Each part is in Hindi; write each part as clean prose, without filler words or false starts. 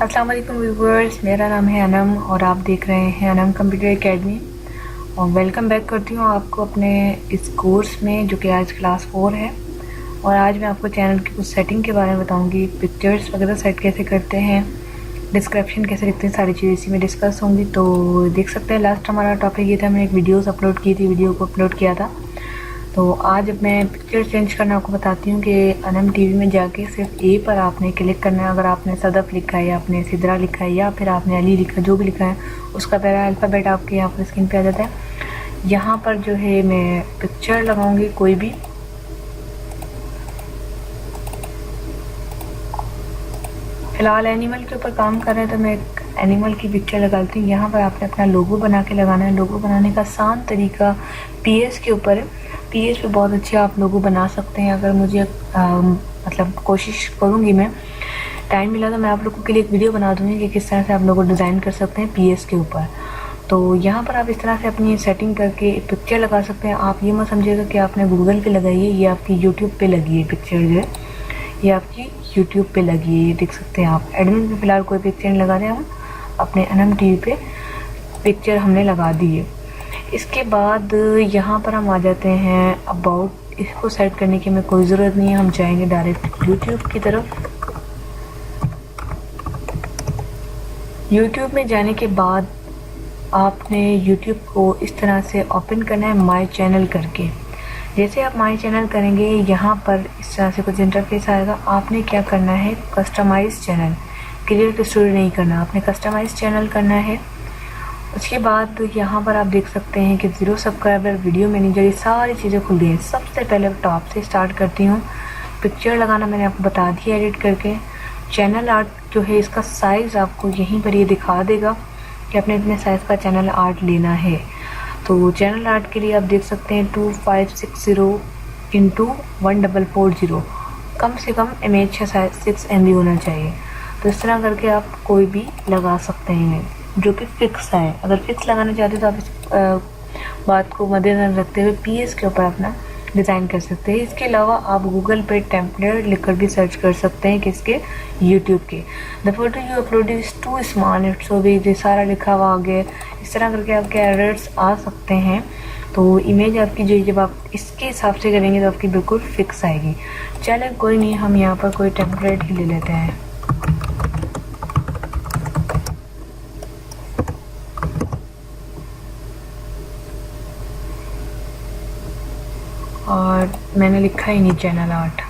अस्सलाम वालेकुम व्यूवर्स, मेरा नाम है अनम और आप देख रहे हैं अनम कंप्यूटर एकेडमी। और वेलकम बैक करती हूँ आपको अपने इस कोर्स में, जो कि आज क्लास 4 है। और आज मैं आपको चैनल की कुछ सेटिंग के बारे में बताऊँगी, पिक्चर्स वगैरह सेट कैसे करते हैं, डिस्क्रिप्शन कैसे लिखते हैं, सारी चीज़ें इसी में डिस्कस होंगी। तो देख सकते हैं लास्ट हमारा टॉपिक ये था, मैंने एक वीडियोस अपलोड की थी, वीडियो को अपलोड किया था। तो आज मैं पिक्चर चेंज करना आपको बताती हूँ कि अनम टीवी में जाके सिर्फ ए पर आपने क्लिक करना है। अगर आपने सदफ लिखा है या आपने सिदरा लिखा है या फिर आपने अली लिखा, जो भी लिखा है उसका पहला अल्फ़ाबेट आपके यहाँ पर स्क्रीन पे आ जाता है। यहाँ पर जो है मैं पिक्चर लगाऊंगी कोई भी। फिलहाल एनिमल के ऊपर काम कर रहे हैं तो मैं एक एनिमल की पिक्चर लगाती हूँ। यहाँ पर आपने अपना लोगो बना के लगाना है। लोगो बनाने का आसान तरीका पीएस के ऊपर है। पीएस पे बहुत अच्छे आप लोगो बना सकते हैं। अगर मुझे मतलब कोशिश करूँगी, मैं टाइम मिला तो मैं आप लोगों के लिए एक वीडियो बना दूँगी कि किस तरह से आप लोगो डिज़ाइन कर सकते हैं पीएस के ऊपर। तो यहाँ पर आप इस तरह से अपनी सेटिंग करके पिक्चर लगा सकते हैं। आप ये मत समझिएगा कि आपने गूगल पे लगाई है, ये आपकी यूट्यूब पे लगी है पिक्चर, जो है ये आपकी यूट्यूब पे लगी है। देख सकते हैं आप। एडमिन पे फिलहाल कोई पिक्चर नहीं लगा रहे, हम अपने अनम टीवी पे पिक्चर हमने लगा दी है। इसके बाद यहाँ पर हम आ जाते हैं अबाउट। इसको सेट करने की हमें कोई ज़रूरत नहीं है, हम जाएंगे डायरेक्ट यूट्यूब की तरफ। यूट्यूब में जाने के बाद आपने यूट्यूब को इस तरह से ओपन करना है माय चैनल करके। जैसे आप माय चैनल करेंगे, यहाँ पर इस तरह से कुछ इंटरफेस आएगा। आपने क्या करना है, कस्टमाइज चैनल, क्रिएट स्टोरी नहीं करना, आपने कस्टमाइज चैनल करना है। उसके बाद यहाँ पर आप देख सकते हैं कि 0 सब्सक्राइबर, वीडियो मैनेजर, ये सारी चीज़ें खुल गई हैं। सबसे पहले टॉप से स्टार्ट करती हूँ। पिक्चर लगाना मैंने आपको बता दिया एडिट करके। चैनल आर्ट जो है, इसका साइज़ आपको यहीं पर ये दिखा देगा कि आपने इतने साइज़ का चैनल आर्ट लेना है। तो चैनल आर्ट के लिए आप देख सकते हैं 2560 × 1440, कम से कम इमेज का साइज 6 MB होना चाहिए। तो इस तरह करके आप कोई भी लगा सकते हैं जो कि फिक्स है। अगर फिक्स लगाना चाहते हैं तो आप इस बात को मद्देनजर रखते हुए पीएस के ऊपर अपना डिज़ाइन कर सकते हैं। इसके अलावा आप गूगल पे टेम्पलेट लिखकर भी सर्च कर सकते हैं किसके, यूट्यूब के। The photo you upload is too small, it's so big, ये सारा लिखा हुआ आगे। इस तरह करके आपके एरर्स आ सकते हैं। तो इमेज आपकी जो, जब आप इसके हिसाब से करेंगे तो आपकी बिल्कुल फिक्स आएगी। चलें कोई नहीं, हम यहाँ पर कोई टेम्पलेट ही ले लेते हैं। और मैंने लिखा ही नहीं चैनल आर्ट।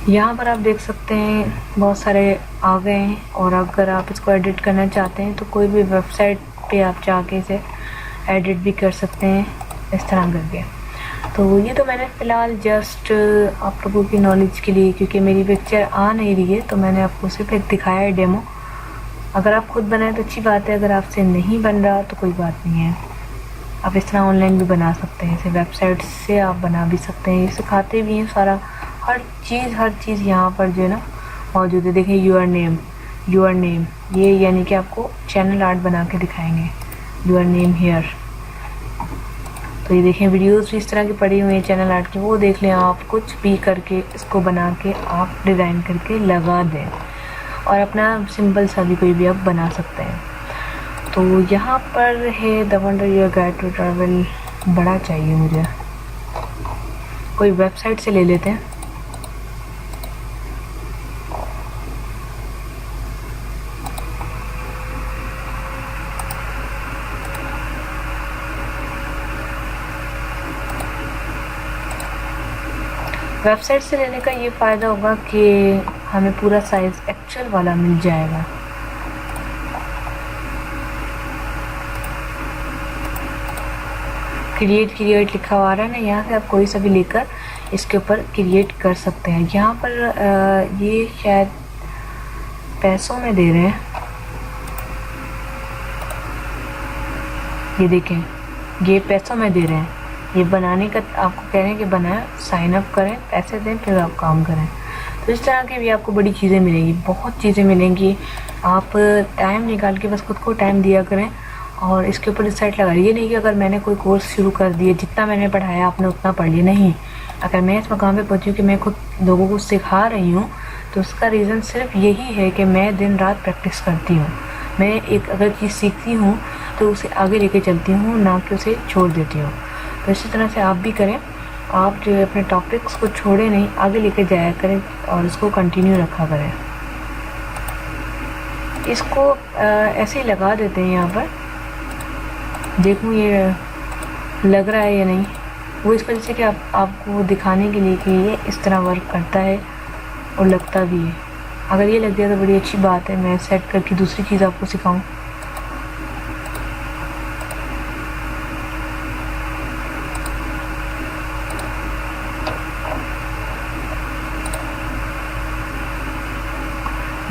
यहाँ पर आप देख सकते हैं बहुत सारे आ गए हैं। और अगर आप इसको एडिट करना चाहते हैं तो कोई भी वेबसाइट पे आप जाके इसे एडिट भी कर सकते हैं इस तरह करके। तो ये तो मैंने फ़िलहाल जस्ट आप लोगों की नॉलेज के लिए, क्योंकि मेरी पिक्चर आ नहीं रही है, तो मैंने आपको सिर्फ एक दिखाया है डेमो। अगर आप खुद बनाए तो अच्छी बात है, अगर आपसे नहीं बन रहा तो कोई बात नहीं है। आप इस तरह ऑनलाइन भी बना सकते हैं, इसे वेबसाइट से आप बना भी सकते हैं। सिखाते भी हैं सारा, हर चीज़ यहाँ पर जो है ना मौजूद है। देखिए यूर नेम, ये यानी कि आपको चैनल आर्ट बना के दिखाएंगे, यूर नेम हेयर। तो ये देखें वीडियोस भी इस तरह की पड़ी हुई हैं चैनल आर्ट की, वो देख लें आप। कुछ भी करके इसको बना के आप डिज़ाइन करके लगा दें और अपना सिंपल सा भी कोई भी आप बना सकते हैं। तो यहाँ पर है the wonder your guide to travel, बड़ा चाहिए मुझे, कोई वेबसाइट से ले लेते हैं। वेबसाइट से लेने का ये फ़ायदा होगा कि हमें पूरा साइज़ एक्चुअल वाला मिल जाएगा। क्रिएट लिखा हुआ आ रहा है ना, यहाँ से आप कोई सा भी लेकर इसके ऊपर क्रिएट कर सकते हैं। यहाँ पर ये शायद पैसों में दे रहे हैं, ये देखें, ये पैसों में दे रहे हैं। ये बनाने का आपको कह रहे हैं कि बनाएं, साइन अप करें, पैसे दें, फिर आप काम करें। तो इस तरह की भी आपको बड़ी चीज़ें मिलेंगी, बहुत चीज़ें मिलेंगी। आप टाइम निकाल के बस खुद को टाइम दिया करें और इसके ऊपर रिसर्च लगा। ये नहीं कि अगर मैंने कोई कोर्स शुरू कर दिया, जितना मैंने पढ़ाया आपने उतना पढ़ लिया, नहीं। अगर मैं इस मकाम पे पहुंची हूँ कि मैं खुद लोगों को सिखा रही हूँ, तो उसका रीज़न सिर्फ यही है कि मैं दिन रात प्रैक्टिस करती हूँ। मैं एक अगर चीज़ सीखती हूँ तो उसे आगे लेके चलती हूँ, ना कि उसे छोड़ देती हूँ। तो इसी तरह से आप भी करें, आप जो है अपने टॉपिक्स को छोड़े नहीं, आगे लेके जाया करें और इसको कंटिन्यू रखा करें। इसको ऐसे ही लगा देते हैं यहाँ पर, देखूँ ये लग रहा है या नहीं। वो इस वजह से कि आपको दिखाने के लिए कि ये इस तरह वर्क करता है और लगता भी है। अगर ये लग गया तो बड़ी अच्छी बात है, मैं सेट करके दूसरी चीज़ आपको सिखाऊं।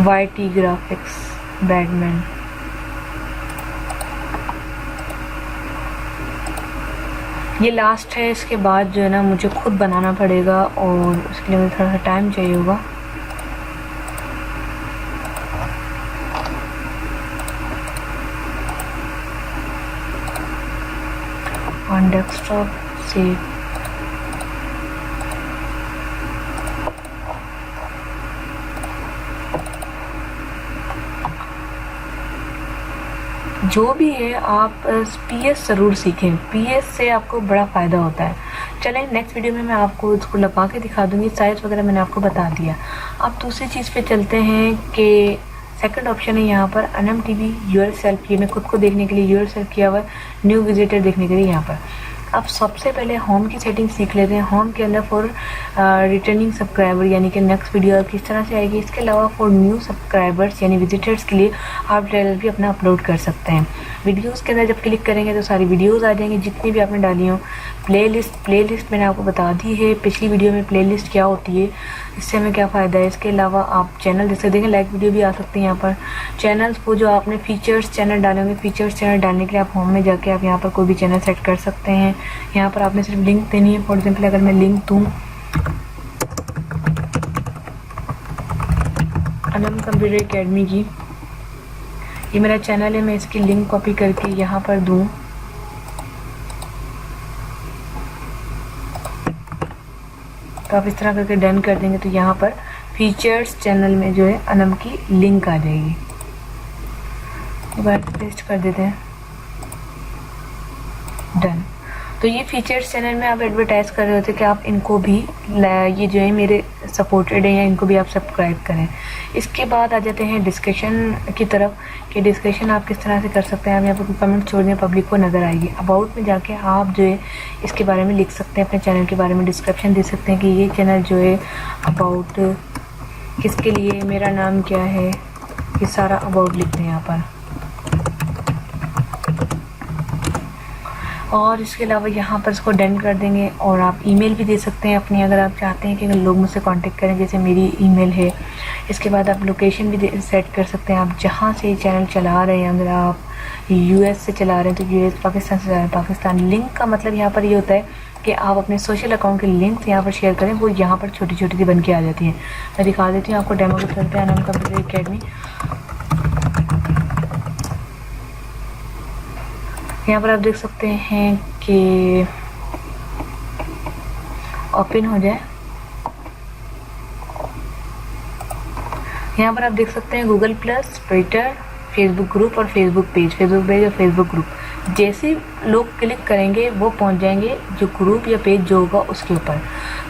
YT ग्राफिक्स बैडमैन, ये लास्ट है। इसके बाद जो है ना मुझे खुद बनाना पड़ेगा और उसके लिए मुझे थोड़ा सा टाइम चाहिए होगा। ऑन डेस्कटॉप सेव, जो भी है आप PS ज़रूर सीखें, PS से आपको बड़ा फ़ायदा होता है। चलें नेक्स्ट वीडियो में मैं आपको इसको लगा के दिखा दूँगी, साइज़ वगैरह मैंने आपको बता दिया। अब दूसरी चीज़ पे चलते हैं कि सेकंड ऑप्शन है यहाँ पर अनम TV योरसेल्फ, ये मैं खुद को देखने के लिए योरसेल्फ किया हुआ, न्यू विजिटर देखने के लिए यहाँ पर। अब सबसे पहले होम की सेटिंग सीख लेते हैं। होम के अंदर फॉर रिटर्निंग सब्सक्राइबर यानी कि नेक्स्ट वीडियो किस तरह से आएगी। इसके अलावा फॉर न्यू सब्सक्राइबर्स यानी विजिटर्स के लिए आप ट्रेलर भी अपना अपलोड कर सकते हैं। वीडियोस के अंदर जब क्लिक करेंगे तो सारी वीडियोस आ जाएंगी जितनी भी आपने डाली हो। प्लेलिस्ट मैंने आपको बता दी है पिछली वीडियो में प्लेलिस्ट क्या होती है, इससे हमें क्या फ़ायदा है। इसके अलावा आप चैनल जैसे देखें, लाइक वीडियो भी आ सकती है यहाँ पर। चैनल्स को जो आपने फीचर्स चैनल डाले होंगे, फीचर्स चैनल डालने के लिए आप होम में जाके आप यहाँ पर कोई भी चैनल सेट कर सकते हैं। यहाँ पर आपने सिर्फ लिंक देनी है। फॉर एग्जाम्पल अगर मैं लिंक दूँ अनम कंप्यूटर एकेडमी की, ये मेरा चैनल है, मैं इसकी लिंक कॉपी करके यहाँ पर दूँ तो आप इस तरह करके डन कर देंगे तो यहाँ पर फीचर्स चैनल में जो है अनम की लिंक आ जाएगी। दोबारा पेस्ट कर देते हैं, डन। तो ये फीचर्स चैनल में आप एडवर्टाइज़ कर रहे होते कि आप इनको भी, ये जो है मेरे सपोर्टेड है या इनको भी आप सब्सक्राइब करें। इसके बाद आ जाते हैं डिस्कशन की तरफ कि डिस्कशन आप किस तरह से कर सकते हैं। आप यहाँ पर कोई कमेंट छोड़ दें, पब्लिक को नज़र आएगी। अबाउट में जाके आप जो है इसके बारे में लिख सकते हैं, अपने चैनल के बारे में डिस्क्रिप्शन दे सकते हैं कि ये चैनल जो है अबाउट किसके लिए, मेरा नाम क्या है, ये सारा अबाउट लिखते हैं यहाँ पर। और इसके अलावा यहाँ पर इसको डन कर देंगे और आप ईमेल भी दे सकते हैं अपनी, अगर आप चाहते हैं कि अगर लोग मुझसे कांटेक्ट करें, जैसे मेरी ईमेल है। इसके बाद आप लोकेशन भी सेट कर सकते हैं, आप जहाँ से चैनल चला रहे हैं। अगर आप US से चला रहे हैं तो US, पाकिस्तान से चला रहे हैं पाकिस्तान। लिंक का मतलब यहाँ पर ये होता है कि आप अपने सोशल अकाउंट के लिंक्स यहाँ पर शेयर करें, वो यहाँ पर छोटी छोटी सी बन के आ जाती हैं। मैं दिखा देती हूँ आपको डेमो के तौर पर अनम कंप्यूटर एकेडमी। यहाँ पर आप देख सकते हैं कि ओपन हो जाए। यहाँ पर आप देख सकते हैं Google plus, Twitter, Facebook group और फेसबुक पेज और फेसबुक ग्रुप। जैसे लोग क्लिक करेंगे वो पहुँच जाएंगे जो ग्रुप या पेज जो होगा उसके ऊपर।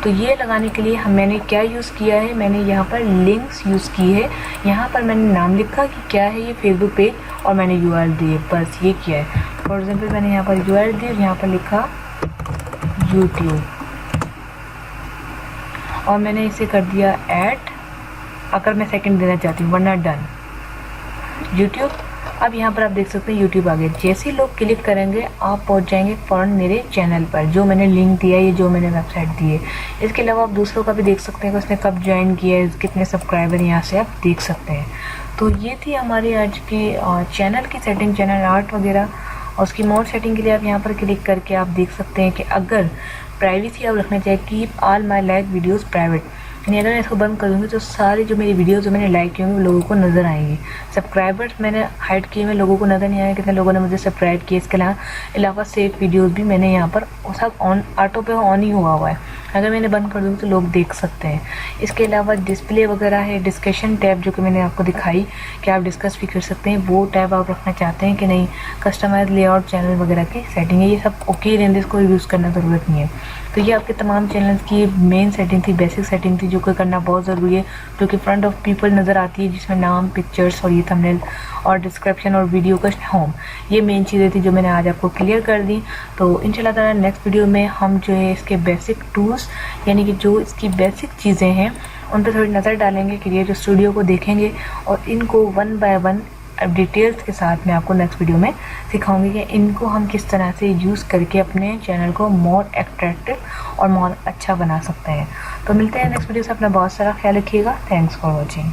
तो ये लगाने के लिए मैंने क्या यूज़ किया है, मैंने यहाँ पर लिंक्स यूज़ की है। यहाँ पर मैंने नाम लिखा कि क्या है ये फेसबुक पेज और मैंने URL दी है, बस ये किया है। फॉर एग्जाम्पल मैंने यहाँ पर URL दी और यहाँ पर लिखा YouTube और मैंने इसे कर दिया ऐड, अगर मैं सेकंड देना चाहती हूँ, वरना डन YouTube। अब यहाँ पर आप देख सकते हैं YouTube आ गया। जैसे लोग क्लिक करेंगे आप पहुँच जाएंगे फ़ौरन मेरे चैनल पर, जो मैंने लिंक दिया है, जो मैंने वेबसाइट दी है। इसके अलावा आप दूसरों का भी देख सकते हैं कि उसने कब ज्वाइन किया है, कितने सब्सक्राइबर, यहाँ से आप देख सकते हैं। तो ये थी हमारी आज की चैनल की सेटिंग, चैनल आर्ट वगैरह। और उसकी मोड सेटिंग के लिए आप यहाँ पर क्लिक करके आप देख सकते हैं कि अगर प्राइवेसी आप रखना चाहिए, keep all my like videos private, यानी अगर मैं इसको बंद कर दूँगी तो सारी जो मेरी वीडियोस जो मैंने लाइक की होंगी लोगों को नज़र आएंगी। सब्सक्राइबर्स मैंने हाइड किए हुए, लोगों को नज़र नहीं आया कितने लोगों ने मुझे सब्सक्राइब किया। इसके अलावा सेव वीडियोस भी मैंने यहाँ पर सब ऑन, ऑटो पे ऑन ही हुआ है। अगर मैंने बंद कर दूँ तो लोग देख सकते हैं। इसके अलावा डिस्प्ले वगैरह है, डिस्कशन टैब जो कि मैंने आपको दिखाई कि आप डिस्कस भी कर सकते हैं, वो टैब आप रखना चाहते हैं कि नहीं, कस्टमाइज लेआउट चैनल वगैरह की सेटिंग है, ये सब ओके रहने, इसको यूज़ करना ज़रूरत नहीं है। तो ये आपके तमाम चैनल्स की मेन सेटिंग थी, बेसिक सेटिंग थी, जो कि करना बहुत ज़रूरी है, जो कि फ्रंट ऑफ पीपल नज़र आती है, जिसमें नाम, पिक्चर्स और ये थंबनेल और डिस्क्रिप्शन और वीडियो का होम, ये मेन चीज़ें थी जो मैंने आज आपको क्लियर कर दी। तो इंशाल्लाह ताला नेक्स्ट वीडियो में हम जो है इसके बेसिक टूल्स, यानी कि जो इसकी बेसिक चीज़ें हैं उन पर थोड़ी नज़र डालेंगे, क्रिएटिव स्टूडियो को देखेंगे और इनको वन बाय वन डिटेल्स के साथ मैं आपको नेक्स्ट वीडियो में सिखाऊंगी कि इनको हम किस तरह से यूज़ करके अपने चैनल को मोर अट्रैक्टिव और मोर अच्छा बना सकते हैं। तो मिलते हैं नेक्स्ट वीडियो से, अपना बहुत सारा ख्याल रखिएगा। Thanks for watching.